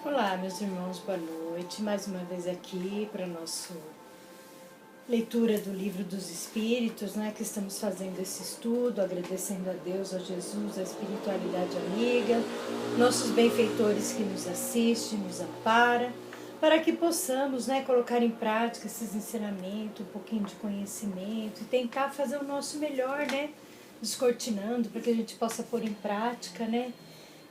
Olá, meus irmãos, boa noite. Mais uma vez aqui para a nossa leitura do Livro dos Espíritos, né? Que estamos fazendo esse estudo, agradecendo a Deus, a Jesus, a espiritualidade amiga, nossos benfeitores que nos assistem, nos amparam, para que possamos, né, colocar em prática esses ensinamentos, um pouquinho de conhecimento e tentar fazer o nosso melhor, né? Descortinando para que a gente possa pôr em prática, né?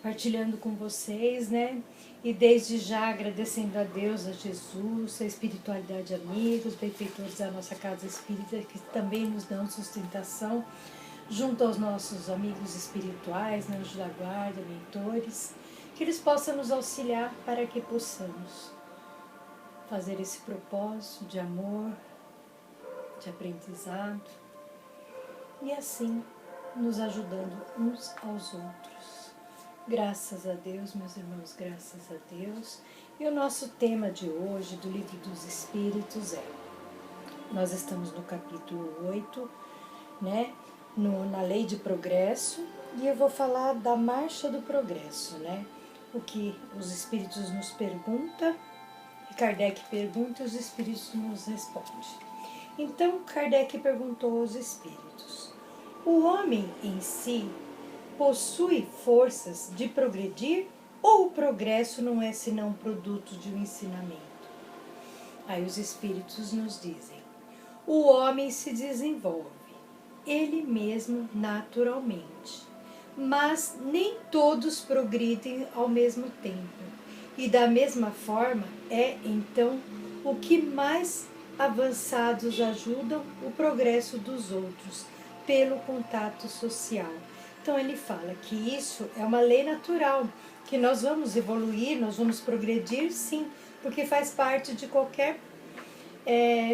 Partilhando com vocês, né? E desde já agradecendo a Deus, a Jesus, a espiritualidade amiga, os benfeitores da nossa casa espírita que também nos dão sustentação, junto aos nossos amigos espirituais, né, anjos da guarda, mentores, que eles possam nos auxiliar para que possamos fazer esse propósito de amor, de aprendizado e assim nos ajudando uns aos outros. Graças a Deus, meus irmãos, graças a Deus. E o nosso tema de hoje, do Livro dos Espíritos, nós estamos no capítulo 8, né, na Lei de Progresso, e eu vou falar da marcha do progresso, né, o que os Espíritos nos perguntam, e Kardec pergunta e os Espíritos nos respondem. Então, Kardec perguntou aos Espíritos: o homem em si possui forças de progredir ou o progresso não é senão produto de um ensinamento? Aí os Espíritos nos dizem: o homem se desenvolve, ele mesmo naturalmente, mas nem todos progridem ao mesmo tempo. E da mesma forma então, o que mais avançados ajudam o progresso dos outros, pelo contato social. Então ele fala que isso é uma lei natural, que nós vamos evoluir, nós vamos progredir, sim, porque faz parte de qualquer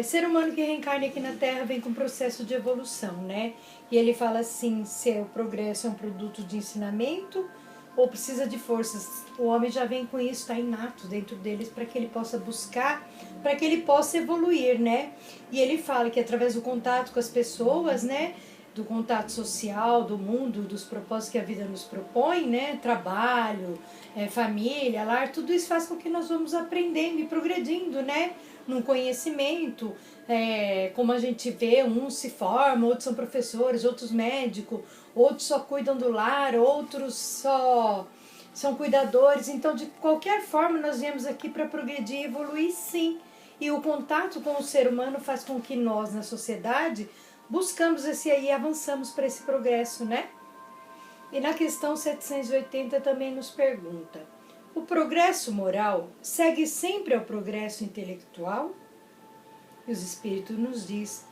ser humano que reencarne aqui na Terra, vem com um processo de evolução, né? E ele fala assim, se o progresso é um produto de ensinamento ou precisa de forças. O homem já vem com isso, está inato dentro deles, para que ele possa buscar, para que ele possa evoluir, né? E ele fala que através do contato com as pessoas, né, do contato social, do mundo, dos propósitos que a vida nos propõe, né? Trabalho, família, lar, tudo isso faz com que nós vamos aprendendo e progredindo, né? Num conhecimento, como a gente vê, uns se formam, outros são professores, outros médicos, outros só cuidam do lar, outros só são cuidadores. Então, de qualquer forma, nós viemos aqui para progredir e evoluir, sim. E o contato com o ser humano faz com que nós, na sociedade, buscamos esse aí e avançamos para esse progresso, né? E na questão 780 também nos pergunta: o progresso moral segue sempre ao progresso intelectual? E os Espíritos nos diz: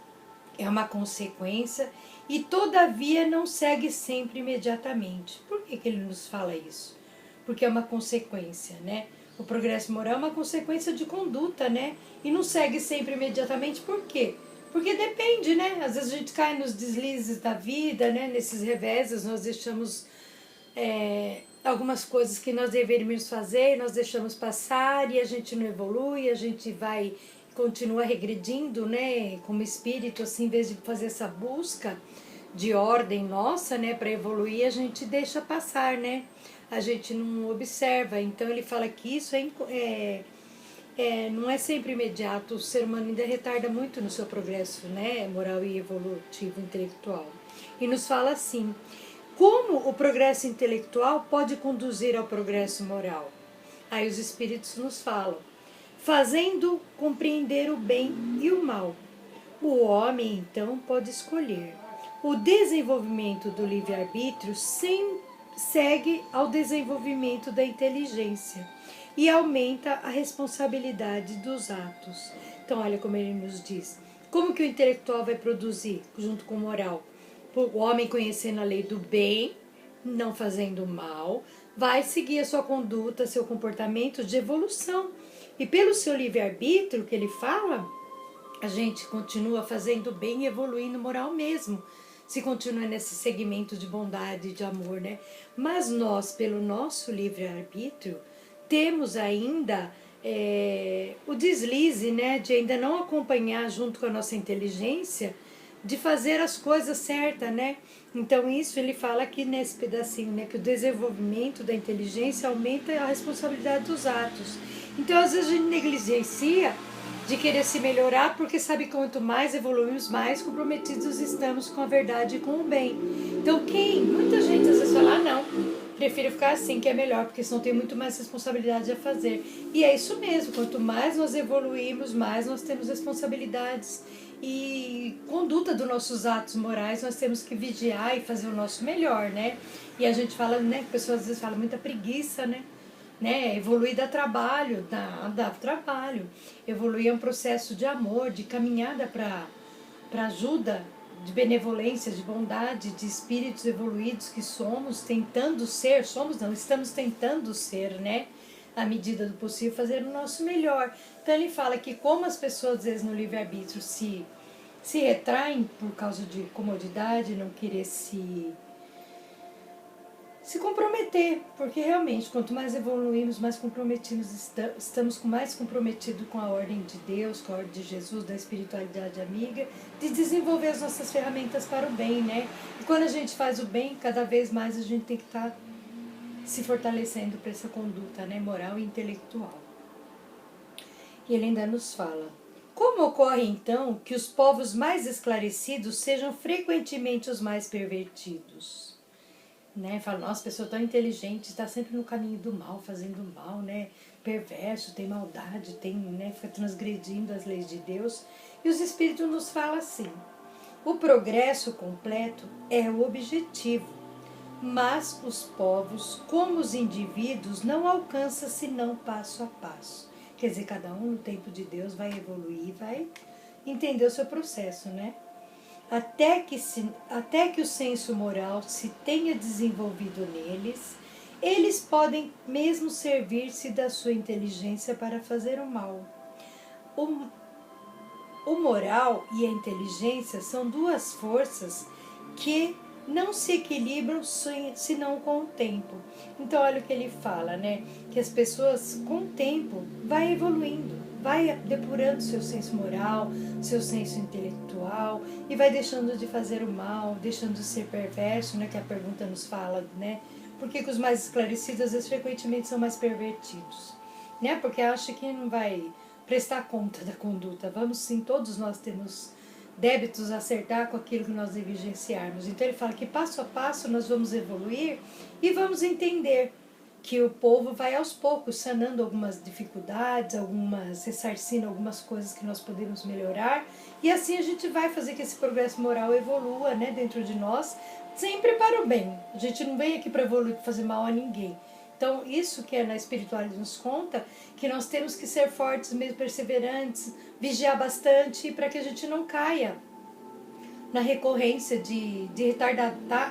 é uma consequência e todavia não segue sempre imediatamente. Por que ele nos fala isso? Porque é uma consequência, né? O progresso moral é uma consequência de conduta, né? E não segue sempre imediatamente. Por quê? Porque depende, né? Às vezes a gente cai nos deslizes da vida, né? Nesses reveses nós deixamos algumas coisas que nós deveríamos fazer, nós deixamos passar e a gente não evolui, a gente continua regredindo, né? Como espírito, assim, em vez de fazer essa busca de ordem nossa, né? Para evoluir, a gente deixa passar, né? A gente não observa. Então ele fala que isso não é sempre imediato, o ser humano ainda retarda muito no seu progresso, né, moral e evolutivo intelectual. E nos fala assim: como o progresso intelectual pode conduzir ao progresso moral? Aí os Espíritos nos falam: fazendo compreender o bem e o mal. O homem, então, pode escolher. O desenvolvimento do livre-arbítrio segue ao desenvolvimento da inteligência e aumenta a responsabilidade dos atos. Então, olha como ele nos diz: como que o intelectual vai produzir junto com o moral? O homem, conhecendo a lei do bem, não fazendo mal, vai seguir a sua conduta, seu comportamento de evolução. E pelo seu livre-arbítrio que ele fala, a gente continua fazendo bem e evoluindo moral mesmo, se continua nesse segmento de bondade e de amor, né? Mas nós, pelo nosso livre-arbítrio, temos ainda o deslize, né, de ainda não acompanhar junto com a nossa inteligência de fazer as coisas certas, né? Então isso ele fala aqui nesse pedacinho, né? Que o desenvolvimento da inteligência aumenta a responsabilidade dos atos. Então às vezes a gente negligencia de querer se melhorar, porque sabe que quanto mais evoluímos, mais comprometidos estamos com a verdade e com o bem. Então muita gente às vezes fala, não, prefiro ficar assim que é melhor, porque senão tem muito mais responsabilidade a fazer. E é isso mesmo, quanto mais nós evoluímos, mais nós temos responsabilidades e conduta dos nossos atos morais, nós temos que vigiar e fazer o nosso melhor, né? E a gente fala, né, que pessoas às vezes falam muita preguiça, né? Evoluir dá trabalho, dá trabalho. Evoluir é um processo de amor, de caminhada para ajuda, de benevolência, de bondade, de espíritos evoluídos que somos, tentando ser, estamos tentando ser, né? À medida do possível, fazer o nosso melhor. Então ele fala que como as pessoas às vezes no livre-arbítrio se retraem por causa de comodidade, não querer se comprometer, porque realmente quanto mais evoluímos, mais comprometidos estamos mais comprometidos com a ordem de Deus, com a ordem de Jesus, da espiritualidade amiga, de desenvolver as nossas ferramentas para o bem, né? E quando a gente faz o bem, cada vez mais a gente tem que estar se fortalecendo para essa conduta, né, moral e intelectual. E ele ainda nos fala: como ocorre então que os povos mais esclarecidos sejam frequentemente os mais pervertidos? Fala, nossa, a pessoa tão inteligente, está sempre no caminho do mal, fazendo mal, né? Perverso, tem maldade, fica transgredindo as leis de Deus. E os Espíritos nos falam assim: o progresso completo é o objetivo, mas os povos, como os indivíduos, não alcançam senão passo a passo. Quer dizer, cada um no tempo de Deus vai evoluir, vai entender o seu processo, né? Até que o senso moral se tenha desenvolvido neles, eles podem mesmo servir-se da sua inteligência para fazer o mal. O moral e a inteligência são duas forças que não se equilibram senão com o tempo. Então olha o que ele fala, né? Que as pessoas com o tempo vai evoluindo, vai depurando seu senso moral, seu senso intelectual e vai deixando de fazer o mal, deixando de ser perverso, né? Que a pergunta nos fala, né? Por que os mais esclarecidos às vezes frequentemente são mais pervertidos? Né? Porque acha que não vai prestar conta da conduta. Vamos sim, todos nós temos débitos a acertar com aquilo que nós negligenciarmos. Então ele fala que passo a passo nós vamos evoluir e vamos entender que o povo vai aos poucos sanando algumas dificuldades, ressarcindo algumas coisas que nós podemos melhorar, e assim a gente vai fazer que esse progresso moral evolua, né, dentro de nós, sempre para o bem. A gente não vem aqui para evoluir, para fazer mal a ninguém. Então, isso que na espiritualidade nos conta, que nós temos que ser fortes, mesmo perseverantes, vigiar bastante para que a gente não caia na recorrência de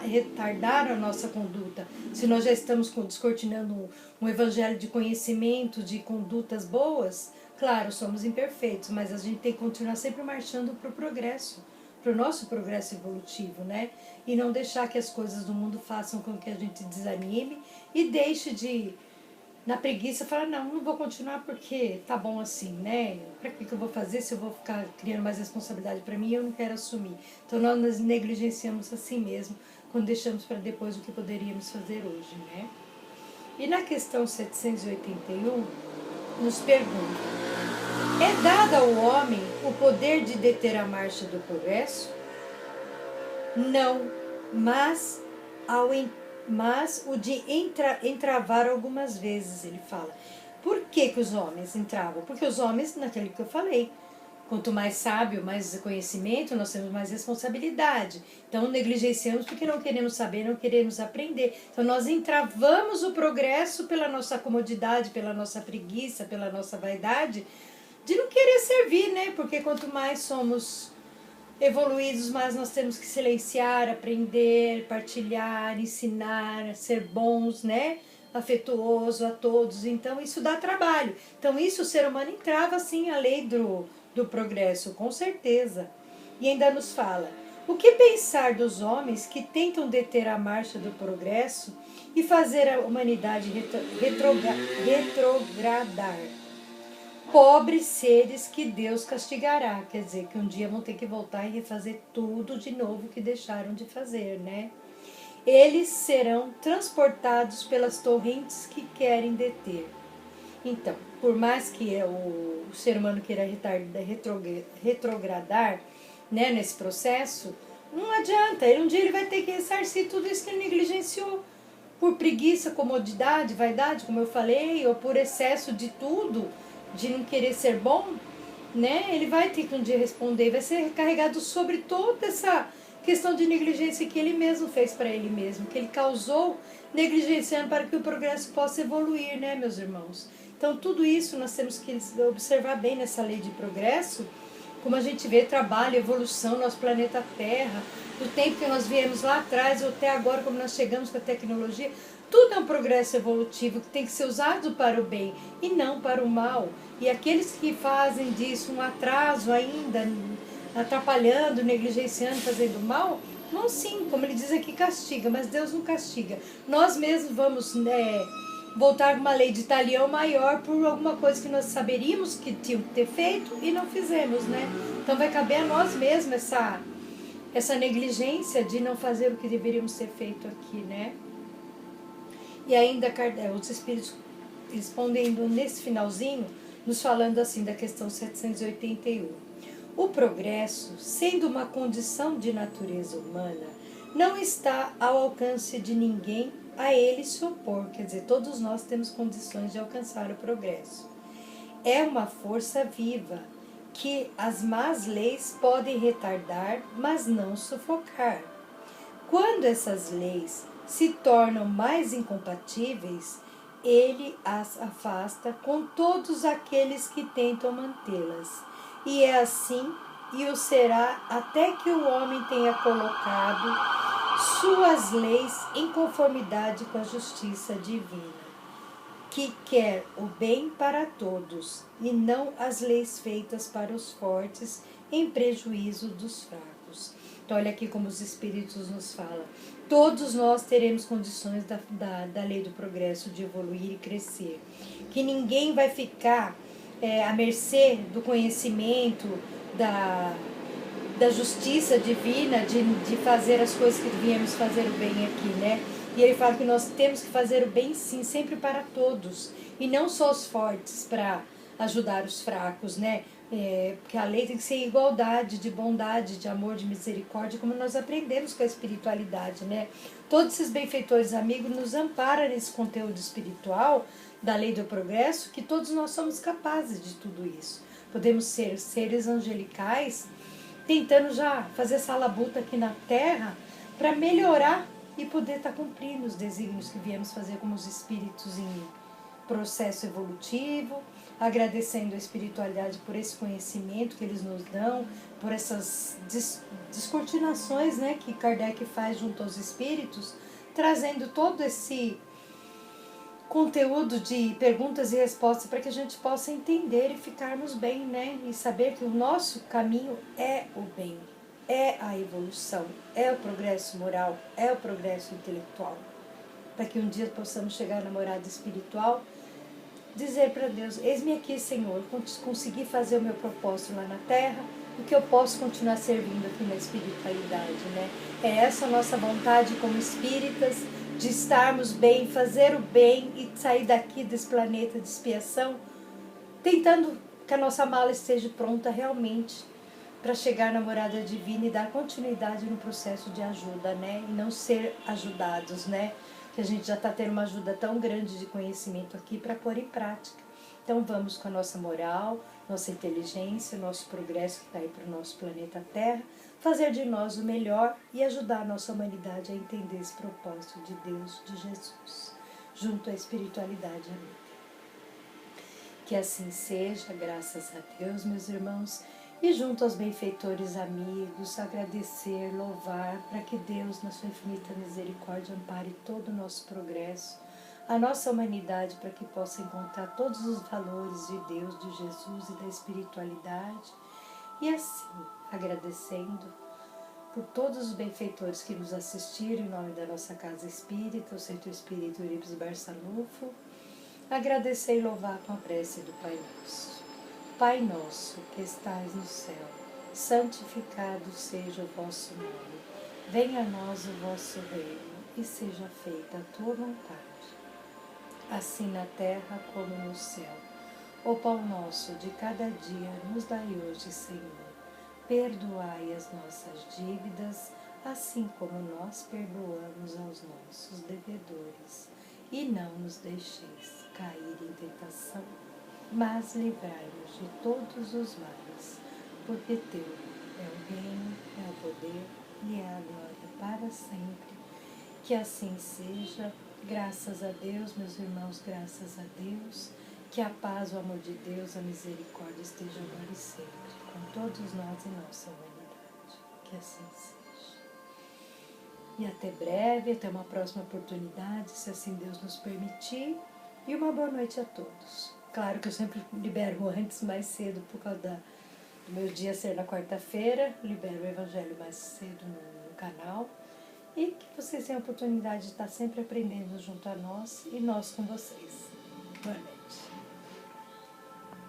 retardar a nossa conduta. Se nós já estamos descortinando um evangelho de conhecimento, de condutas boas, claro, somos imperfeitos, mas a gente tem que continuar sempre marchando para o progresso, para o nosso progresso evolutivo, né? E não deixar que as coisas do mundo façam com que a gente desanime e deixe de, na preguiça, falar, não vou continuar porque tá bom assim, né? Para que eu vou fazer se eu vou ficar criando mais responsabilidade para mim e eu não quero assumir? Então nós negligenciamos assim mesmo, quando deixamos para depois o que poderíamos fazer hoje, né? E na questão 781, nos pergunta: é dado ao homem o poder de deter a marcha do progresso? Não, mas o de entravar algumas vezes, ele fala. Por que os homens entravam? Porque os homens, naquele que eu falei, quanto mais sábio, mais conhecimento, nós temos mais responsabilidade. Então negligenciamos porque não queremos saber, não queremos aprender. Então nós entravamos o progresso pela nossa comodidade, pela nossa preguiça, pela nossa vaidade, de não querer servir, né? Porque quanto mais somos evoluídos, mas nós temos que silenciar, aprender, partilhar, ensinar, ser bons, né? Afetuoso a todos. Então isso dá trabalho. Então isso o ser humano entrava assim a lei do progresso, com certeza. E ainda nos fala: o que pensar dos homens que tentam deter a marcha do progresso e fazer a humanidade retrogradar? pobres seres que Deus castigará. Quer dizer, que um dia vão ter que voltar e refazer tudo de novo que deixaram de fazer, né? Eles serão transportados pelas torrentes que querem deter. Então, por mais que o ser humano queira retrogradar, né, nesse processo, não adianta. Um dia ele vai ter que ressarcir tudo isso que ele negligenciou. Por preguiça, comodidade, vaidade, como eu falei, ou por excesso de tudo, de não querer ser bom, né? Ele vai ter que um dia responder, vai ser carregado sobre toda essa questão de negligência que ele mesmo fez para ele mesmo, que ele causou negligenciando para que o progresso possa evoluir, né, meus irmãos? Então, tudo isso nós temos que observar bem nessa lei de progresso, como a gente vê trabalho, evolução, nosso planeta Terra, do tempo que nós viemos lá atrás até agora, como nós chegamos com a tecnologia, tudo é um progresso evolutivo que tem que ser usado para o bem e não para o mal. E aqueles que fazem disso um atraso ainda, atrapalhando, negligenciando, fazendo mal, vão sim, como ele diz aqui, castiga, mas Deus não castiga. Nós mesmos vamos voltar com uma lei de talião maior por alguma coisa que nós saberíamos que tinha que ter feito e não fizemos, né? Então vai caber a nós mesmos essa negligência de não fazer o que deveríamos ter feito aqui, né? E ainda os espíritos respondendo nesse finalzinho, nos falando assim da questão 781. O progresso, sendo uma condição de natureza humana, não está ao alcance de ninguém a ele se opor. Quer dizer, todos nós temos condições de alcançar o progresso. É uma força viva que as más leis podem retardar, mas não sufocar. Quando essas leis se tornam mais incompatíveis, ele as afasta com todos aqueles que tentam mantê-las. E é assim, e o será até que o homem tenha colocado suas leis em conformidade com a justiça divina, que quer o bem para todos, e não as leis feitas para os fortes em prejuízo dos fracos. Então, olha aqui como os Espíritos nos falam. Todos nós teremos condições da lei do progresso de evoluir e crescer. Que ninguém vai ficar à mercê do conhecimento, da justiça divina, de fazer as coisas que viemos fazer o bem aqui, né? E ele fala que nós temos que fazer o bem, sim, sempre para todos. E não só os fortes para ajudar os fracos, né? Porque a lei tem que ser igualdade, de bondade, de amor, de misericórdia, como nós aprendemos com a espiritualidade, né? Todos esses benfeitores amigos nos amparam nesse conteúdo espiritual da lei do progresso, que todos nós somos capazes de tudo isso. Podemos ser seres angelicais, tentando já fazer essa labuta aqui na Terra para melhorar e poder estar cumprindo os desígnios que viemos fazer como os espíritos em processo evolutivo, agradecendo a espiritualidade por esse conhecimento que eles nos dão, por essas descortinações, né, que Kardec faz junto aos espíritos, trazendo todo esse conteúdo de perguntas e respostas para que a gente possa entender e ficarmos bem, né, e saber que o nosso caminho é o bem, é a evolução, é o progresso moral, é o progresso intelectual, para que um dia possamos chegar na morada espiritual, dizer para Deus, eis-me aqui, Senhor, consegui fazer o meu propósito lá na Terra, e que eu posso continuar servindo aqui na espiritualidade, né? É essa a nossa vontade como espíritas, de estarmos bem, fazer o bem e sair daqui desse planeta de expiação, tentando que a nossa mala esteja pronta realmente para chegar na morada divina e dar continuidade no processo de ajuda, né? E não ser ajudados, né? Que a gente já está tendo uma ajuda tão grande de conhecimento aqui para pôr em prática. Então vamos com a nossa moral, nossa inteligência, nosso progresso que está aí para o nosso planeta Terra, fazer de nós o melhor e ajudar a nossa humanidade a entender esse propósito de Deus, de Jesus, junto à espiritualidade amiga. Que assim seja, graças a Deus, meus irmãos, e junto aos benfeitores amigos, agradecer, louvar, para que Deus, na sua infinita misericórdia, ampare todo o nosso progresso, a nossa humanidade, para que possa encontrar todos os valores de Deus, de Jesus e da espiritualidade. E assim, agradecendo por todos os benfeitores que nos assistiram, em nome da nossa Casa Espírita, o Centro Espírita Eurípides Barçanufo, agradecer e louvar com a prece do Pai Nosso. Pai nosso que estais no céu, santificado seja o vosso nome. Venha a nós o vosso reino, e seja feita a tua vontade, assim na terra como no céu. O pão nosso de cada dia nos dai hoje, Senhor. Perdoai as nossas dívidas, assim como nós perdoamos aos nossos devedores. E não nos deixeis cair em tentação, mas livrai-nos de todos os males, porque teu é o reino, é o poder e é a glória para sempre. Que assim seja. Graças a Deus, meus irmãos, graças a Deus. Que a paz, o amor de Deus, a misericórdia esteja agora e sempre com todos nós e nossa humanidade. Que assim seja. E até breve, até uma próxima oportunidade, se assim Deus nos permitir. E uma boa noite a todos. Claro que eu sempre libero antes, mais cedo, por causa do meu dia ser na quarta-feira. Libero o Evangelho mais cedo no canal. E que vocês tenham a oportunidade de estar sempre aprendendo junto a nós e nós com vocês. Boa noite.